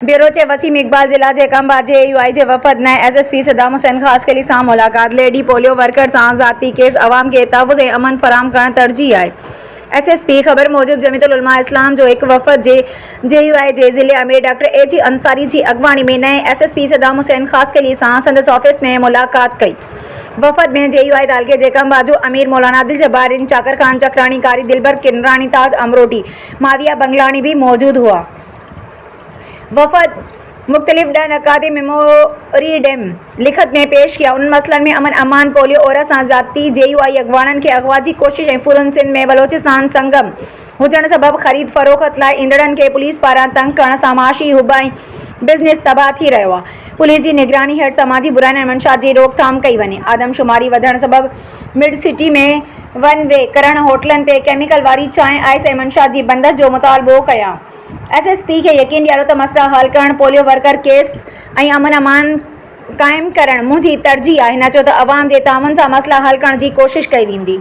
Bureau चे वसीम इकबाल जिला जे कंबा JUI जे वफद ने SSP सदाम हुसैन खास के लिए सां मुलाकात लेडी पोलियो वर्कर सां ज़ाती केस अवाम के तहफ़्फ़ुज़ अमन फराम करण तरजीह है। SSP ख़बर मूजिब जमीयतुल उलमा इस्लाम जो एक वफद जे JUI जे ज़िले अमीर डॉक्टर AG अंसारी जी अगवानी में नए SSP सदाम हुसैन खास के लिए सां संदस ऑफिस में मुलाकात कई। वफद में JUI तालके जे कंबाजो अमीर मौलाना दिल जब्बारिन चाकर खान चक्रानी कारी दिलबर किनरानी ताज अमरोटी माविया बंगलानी भी मौजूद हुआ। वफद मुख्तलिफ डन अकादी मेमोरीडम लिखत में पेश किया। उन मसलन में अमन अमान पोलियो और ज़ाती JUI अगवानन के अगवा जी कोशिश ऐं फुरन सिंध में बलोचिस्तान संगम हुजण सबब ख़रीद फ़रोख़्त लाइ ईंदड़न के पुलिस पारां तंग करण सां माशी हुब ऐं बिज़नेस तबाह थी रहियो आहे। पुलिस जी निगरानी हेठि समाजी बुराइनि ऐं मंशात जी रोकथाम कई वञे। आदमशुमारी वधण सबब मिड सिटी में वन वे करण होटलनि ते केमिकल वारी चांहि आइस ऐं मंशात जी बंदश जो मुतालबो कया। SSP खे यकीन ॾियारो त मसइला हल करण पोलियो वर्कर केस ऐं अमन अमान क़ाइमु करण मुंहिंजी तरजीह आहे। हिन चयो त अवाम जे ताउन सां मसइला हल करण जी कोशिश कई वेंदी।